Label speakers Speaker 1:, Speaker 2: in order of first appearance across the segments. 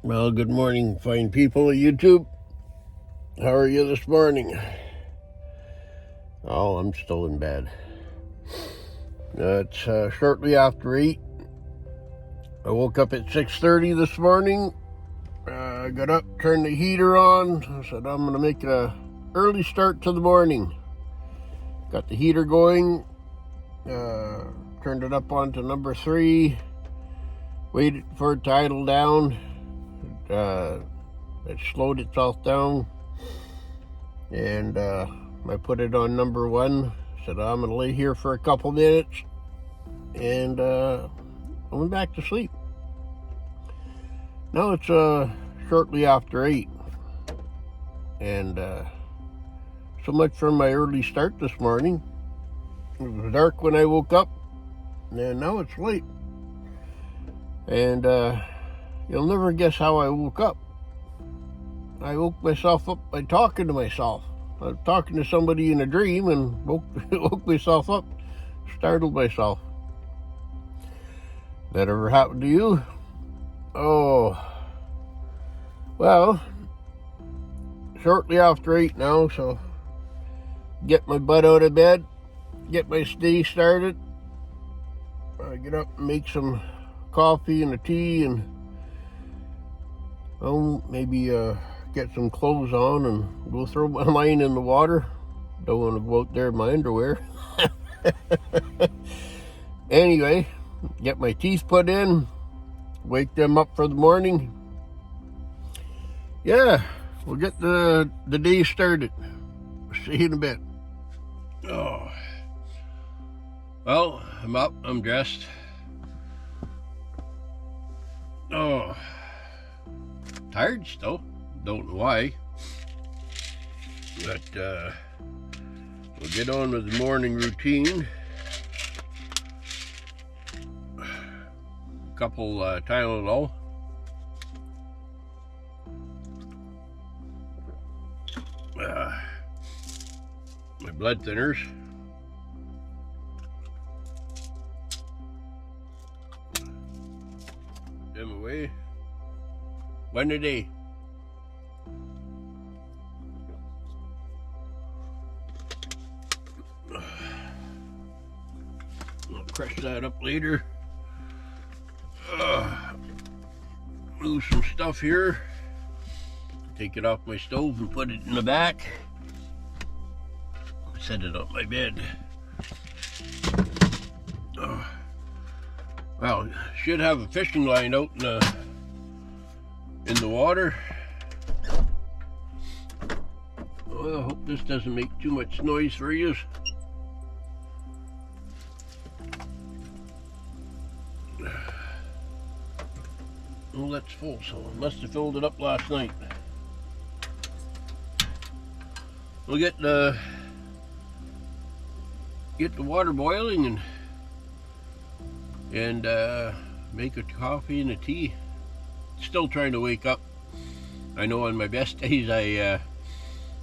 Speaker 1: Well, good morning, fine people of YouTube. How are you this morning? Oh, I'm still in bed. It's shortly after 8. I woke up at 6:30 this morning. I got up, turned the heater on. I said I'm going to make an early start to the morning. Got the heater going. Turned it up onto number 3. Waited for it to idle down. It slowed itself down, and I put it on number 1. Said I'm gonna lay here for a couple minutes, and I went back to sleep. Now it's shortly after 8, and so much for my early start this morning. It was dark when I woke up, and now it's late. And you'll never guess how I woke up. I woke myself up by talking to myself. I was talking to somebody in a dream and woke myself up, startled myself. That ever happened to you? Oh, well, shortly after 8 now, so get my butt out of bed, get my day started. I get up and make some coffee and a tea, and maybe get some clothes on and go throw my line in the water. Don't want to go out there in my underwear. Anyway, get my teeth put in, wake them up for the morning. Yeah, we'll get the day started. See you in a bit. Oh, well, I'm up, I'm dressed. Oh, tired still. Don't know why. But we'll get on with the morning routine. A couple Tylenol. My blood thinners. Them away. One a day. I'll crush that up later. Move some stuff here. Take it off my stove and put it in the back. Set it on my bed. Well, should have a fishing line out in the water. Well, I hope this doesn't make too much noise for you. Oh, that's full, so I must have filled it up last night. We'll get the water boiling and make a coffee and a tea. Still trying to wake up. I know on my best days I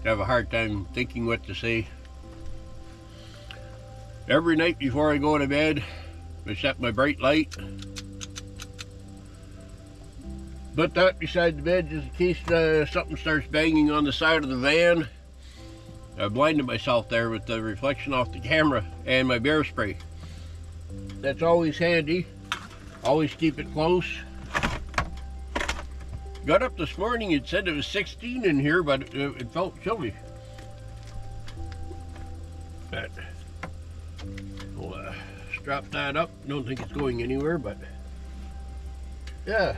Speaker 1: have a hard time thinking what to say. Every night before I go to bed, I set my bright light. Put that beside the bed just in case something starts banging on the side of the van. I blinded myself there with the reflection off the camera and my bear spray. That's always handy. Always keep it close. Got up this morning, it said it was 16 in here, but it felt chilly. But we'll strap that up. Don't think it's going anywhere, but yeah.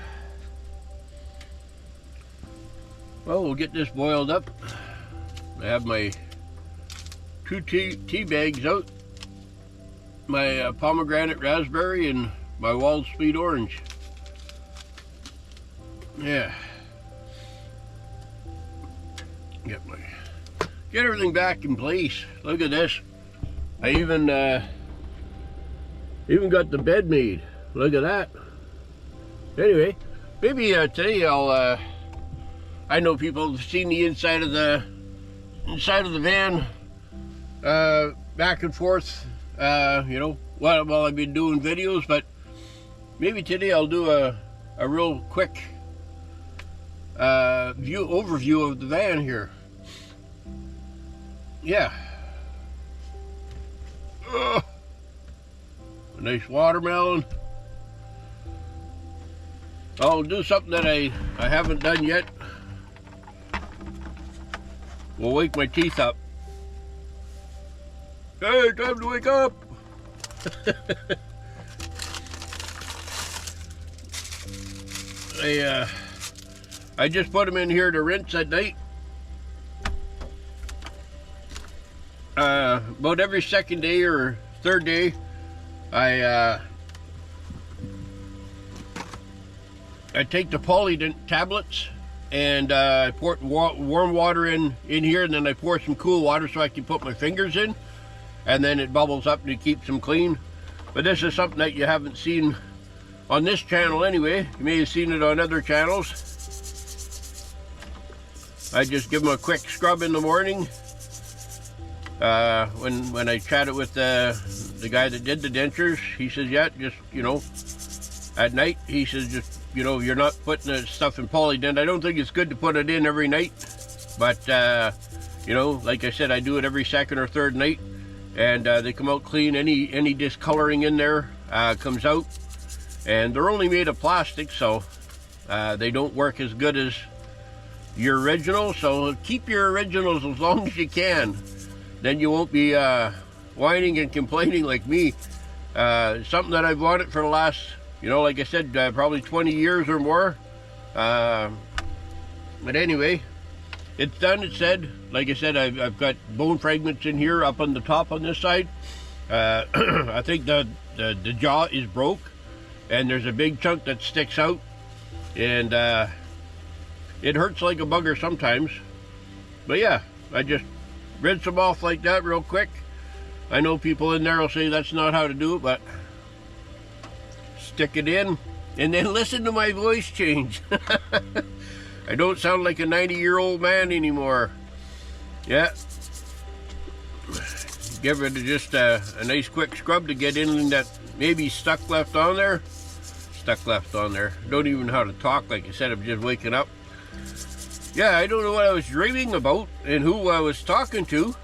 Speaker 1: Well, we'll get this boiled up. I have my 2 tea bags out. My pomegranate raspberry and my wild sweet orange. Yeah. Get everything back in place. Look at this. I even got the bed made. Look at that. Anyway, maybe today I know people have seen the inside of the van, back and forth, you know, while I've been doing videos. But maybe today I'll do a real quick overview of the van here. Yeah. A nice watermelon. I'll do something that I haven't done yet. We'll wake my teeth up. Hey, time to wake up! I just put them in here to rinse at night. About every second day or third day, I take the Polydent tablets and I pour warm water in here, and then I pour some cool water so I can put my fingers in, and then it bubbles up and it keeps them clean. But this is something that you haven't seen on this channel anyway. You may have seen it on other channels. I just give them a quick scrub in the morning. When I chatted with the guy that did the dentures, he says, yeah, just, you know, at night, he says, just, you know, you're not putting the stuff in Polydent. I don't think it's good to put it in every night, but, you know, like I said, I do it every second or third night, and they come out clean. Any discoloring in there comes out, and they're only made of plastic, so they don't work as good as your original. So keep your originals as long as you can. Then you won't be whining and complaining like me. Something that I've wanted for the last, you know, like I said, probably 20 years or more. But anyway, it's done, it's said. Like I said, I've got bone fragments in here up on the top on this side. I think the jaw is broke, and there's a big chunk that sticks out, and it hurts like a bugger sometimes. But yeah, I just rinse them off like that real quick. I know people in there will say that's not how to do it, but stick it in and then listen to my voice change. I don't sound like a 90-year-old man anymore. Yeah. Give it just a nice quick scrub to get in that maybe stuck left on there. Don't even know how to talk. Like I said, I'm just waking up. Yeah, I don't know what I was dreaming about and who I was talking to,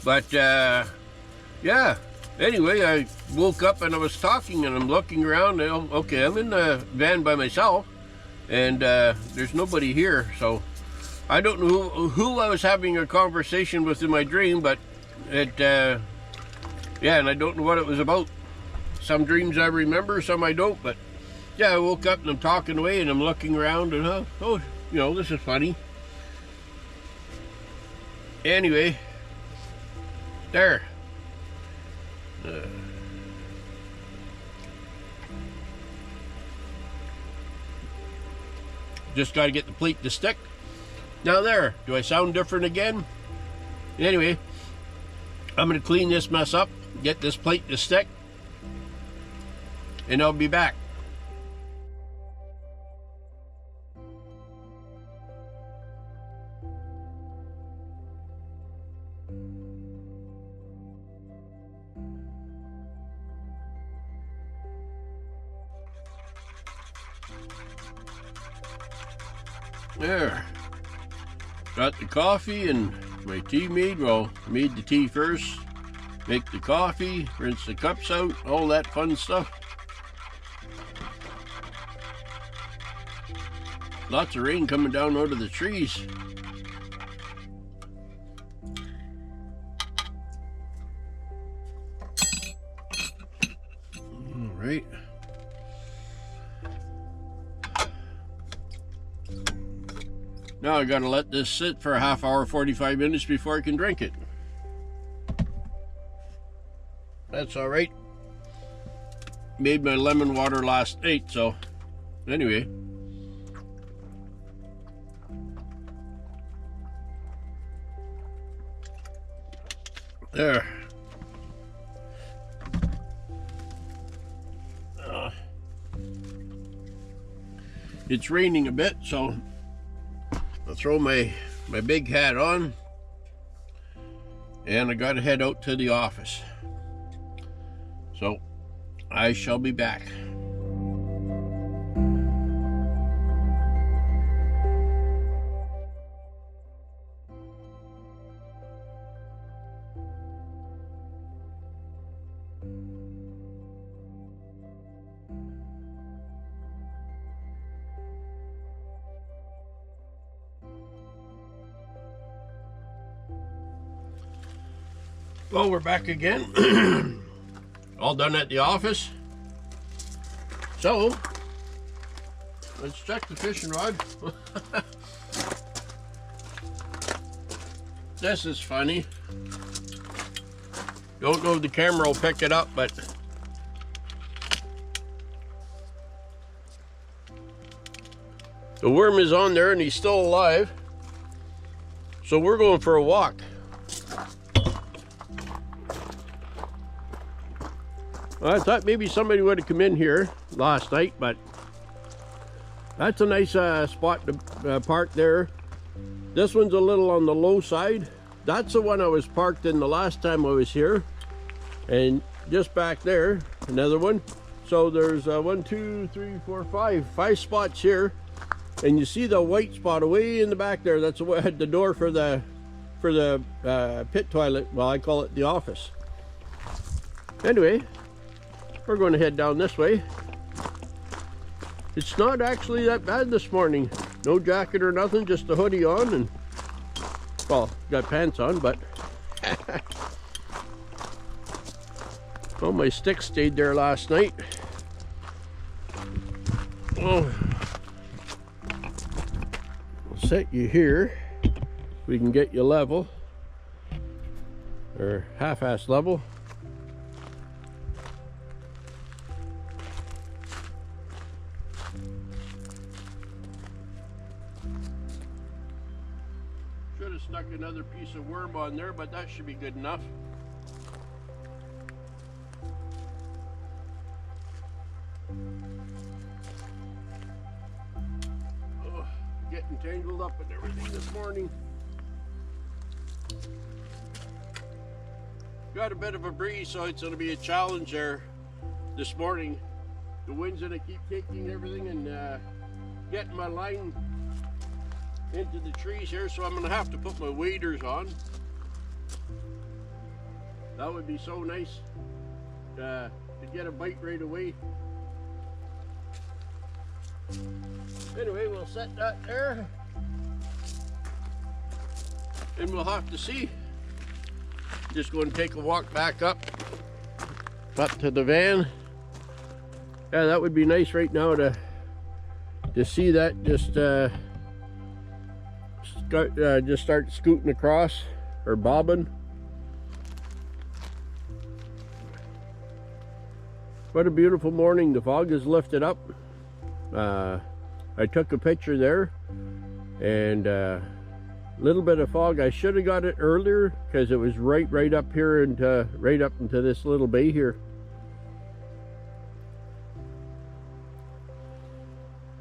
Speaker 1: but yeah. Anyway, I woke up and I was talking and I'm looking around. And, okay, I'm in the van by myself, and there's nobody here, so I don't know who I was having a conversation with in my dream, but it, yeah, and I don't know what it was about. Some dreams I remember, some I don't, but yeah, I woke up and I'm talking away and I'm looking around and oh, you know, this is funny. Anyway, there. Just got to get the plate to stick. Now there, do I sound different again? Anyway, I'm going to clean this mess up, get this plate to stick, and I'll be back. There, got the coffee and my tea made. Well, made the tea first, make the coffee, rinse the cups out, all that fun stuff. Lots of rain coming down out of the trees. All right. Now I gotta let this sit for a half hour, 45 minutes before I can drink it. That's all right. Made my lemon water last night, so anyway. There. It's raining a bit, so I'll throw my big hat on, and I gotta head out to the office. So I shall be back. Well, we're back again. All done at the office. So, let's check the fishing rod. This is funny. Don't know if the camera will pick it up, but the worm is on there and he's still alive. So we're going for a walk. I thought maybe somebody would have come in here last night, but that's a nice spot to park there. This one's a little on the low side. That's the one I was parked in the last time I was here. And just back there, another one. So there's 1, 2, 3, 4, 5 spots here. And you see the white spot away in the back there. That's the door for the pit toilet. Well, I call it the office. Anyway, we're going to head down this way. It's not actually that bad this morning. No jacket or nothing, just a hoodie on, and well, got pants on, but well, my stick stayed there last night. Oh, I'll set you here. We can get you level, or half-ass level. Should have stuck another piece of worm on there, but that should be good enough. Oh, getting tangled up with everything this morning. Got a bit of a breeze, so it's going to be a challenge there this morning. The wind's going to keep taking everything and getting my line into the trees here, so I'm going to have to put my waders on. That would be so nice to get a bite right away. Anyway, we'll set that there and we'll have to see. Just going to take a walk back up to the van. Yeah, that would be nice right now to see that just start scooting across or bobbing. What a beautiful morning. The fog is lifted up. I took a picture there, and little bit of fog. I should have got it earlier because it was right up here and right up into this little bay here.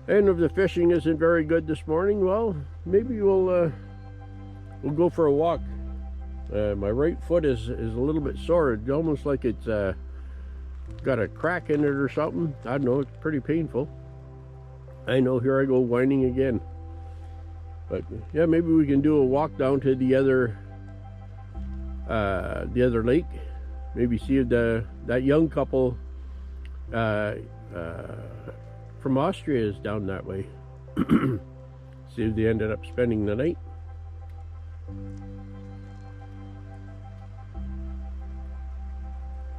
Speaker 1: And if the fishing isn't very good this morning, well, maybe we'll go for a walk. My right foot is a little bit sore. It's almost like it's got a crack in it or something. I don't know. It's pretty painful. I know. Here I go whining again. But yeah, maybe we can do a walk down to the other lake. Maybe see if that young couple from Austria is down that way. See if they ended up spending the night.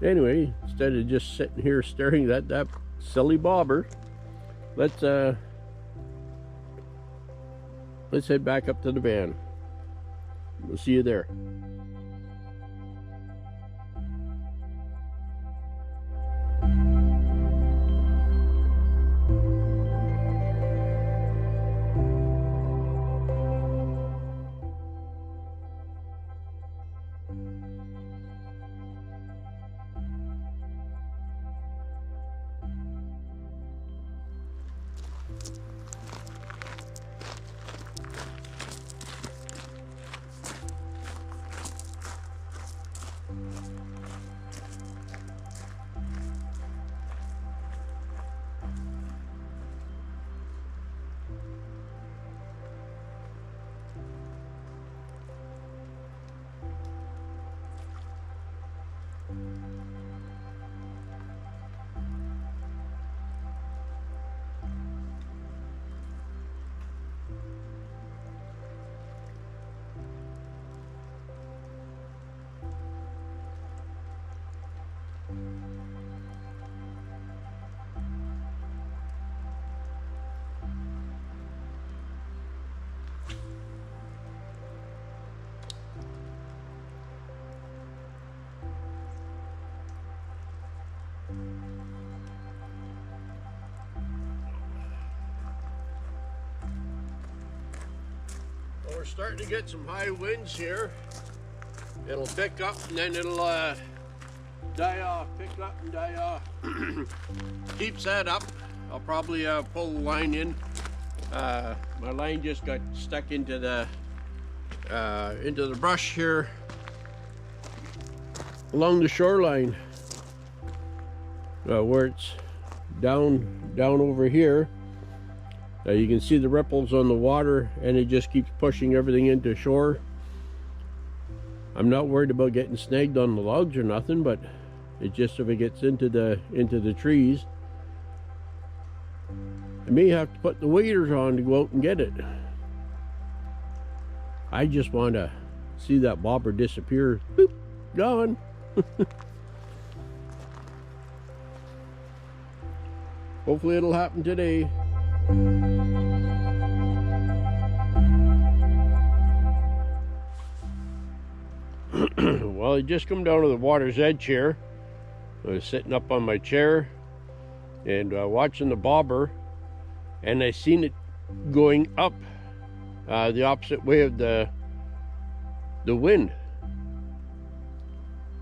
Speaker 1: Anyway, instead of just sitting here staring at that silly bobber, let's head back up to the van. We'll see you there. starting to get some high winds here. It'll pick up and then it'll die off, pick up and die off. Keeps that up. I'll probably pull the line in. My line just got stuck into the brush here along the shoreline, where it's down over here. You can see the ripples on the water, and it just keeps pushing everything into shore. I'm not worried about getting snagged on the logs or nothing, but it just, if it gets into the trees, I may have to put the waders on to go out and get it. I just want to see that bobber disappear. Boop, gone. Hopefully it'll happen today. Well, I just come down to the water's edge here. I was sitting up on my chair and watching the bobber, and I seen it going up the opposite way of the wind.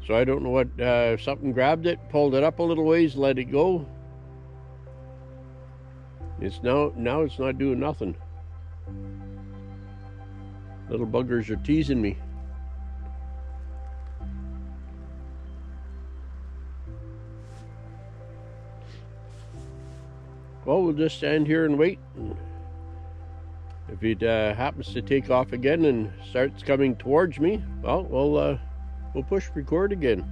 Speaker 1: So I don't know what, something grabbed it, pulled it up a little ways, let it go. It's now it's not doing nothing. Little buggers are teasing me. Well, we'll just stand here and wait. If it happens to take off again and starts coming towards me, well, we'll push record again.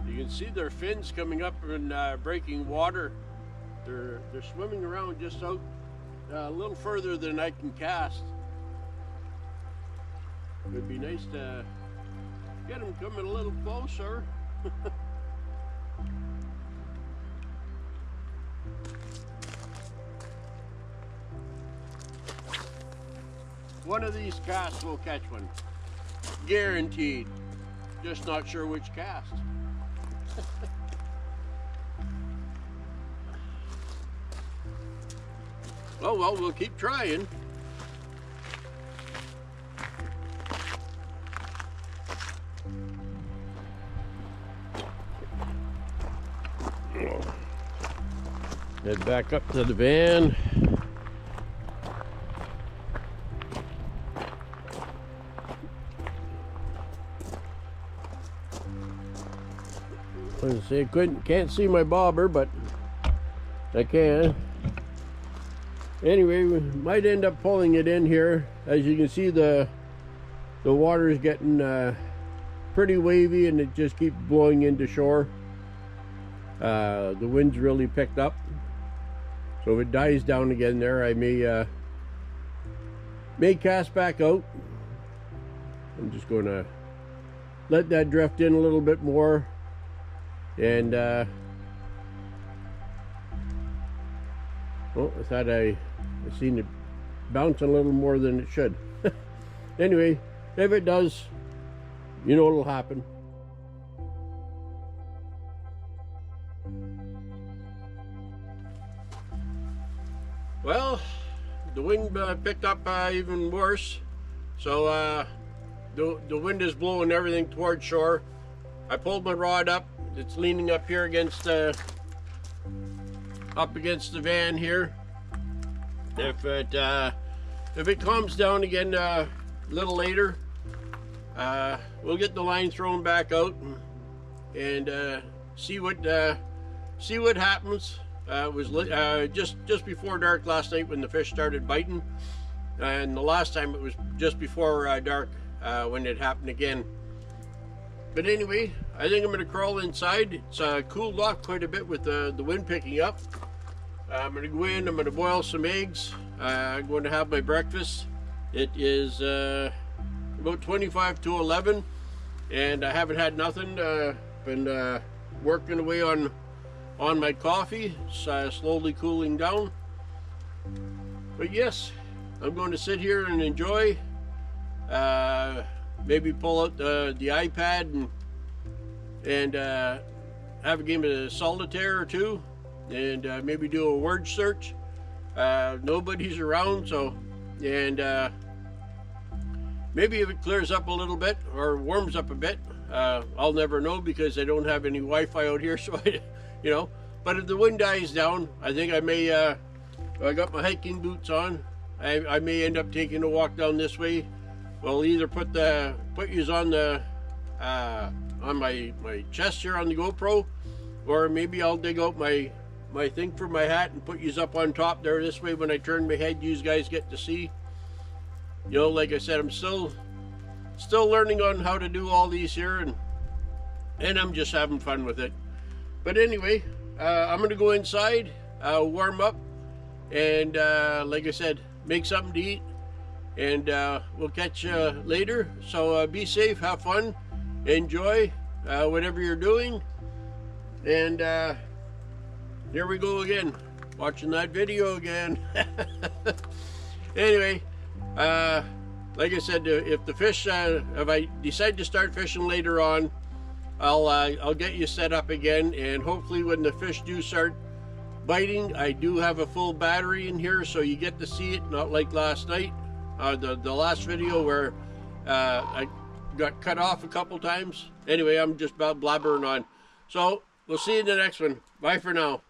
Speaker 1: You can see their fins coming up and breaking water. They're swimming around just out a little further than I can cast. It would be nice to get them coming a little closer. One of these casts will catch one. Guaranteed. Just not sure which cast. Oh well, we'll keep trying. Head back up to the van. I was gonna say can't see my bobber, but I can. Anyway, we might end up pulling it in here. As you can see, the water is getting pretty wavy, and it just keeps blowing into shore. The wind's really picked up, so if it dies down again there, I may cast back out. I'm just going to let that drift in a little bit more, and oh, I thought I seen it bounce a little more than it should. Anyway, if it does, you know what'll happen. Well, the wind picked up even worse, so the wind is blowing everything towards shore. I pulled my rod up. It's leaning up here against up against the van here. If it calms down again a little later, we'll get the line thrown back out and see what happens. It was just before dark last night when the fish started biting, and the last time it was just before dark when it happened again. But anyway, I think I'm going to crawl inside. It's cooled off quite a bit with the wind picking up. I'm going to go in, I'm going to boil some eggs. I'm going to have my breakfast. It is about 25 to 11, and I haven't had nothing. Been working away on my coffee. It's slowly cooling down. But yes, I'm going to sit here and enjoy
Speaker 2: Maybe pull out the iPad and have a game of solitaire or two, and maybe do a word search. Nobody's around, so, and maybe if it clears up a little bit or warms up a bit, I'll never know because I don't have any Wi-Fi out here, so you know. But if the wind dies down, I think I may. I got my hiking boots on. I may end up taking a walk down this way. We'll either put yous on the on my chest here on the GoPro, or maybe I'll dig out my thing for my hat and put yous up on top there. This way, when I turn my head, yous guys get to see. You know, like I said, I'm still learning on how to do all these here, and I'm just having fun with it. But anyway, I'm gonna go inside, warm up, and like I said, make something to eat, and we'll catch you later. So be safe, have fun, enjoy whatever you're doing, and here we go again, watching that video again. Anyway, like I said, if the fish, if I decide to start fishing later on, I'll get you set up again, and hopefully when the fish do start biting, I do have a full battery in here, so you get to see it, not like last night, the last video where I got cut off a couple times. Anyway, I'm just about blabbering on. So we'll see you in the next one. Bye for now.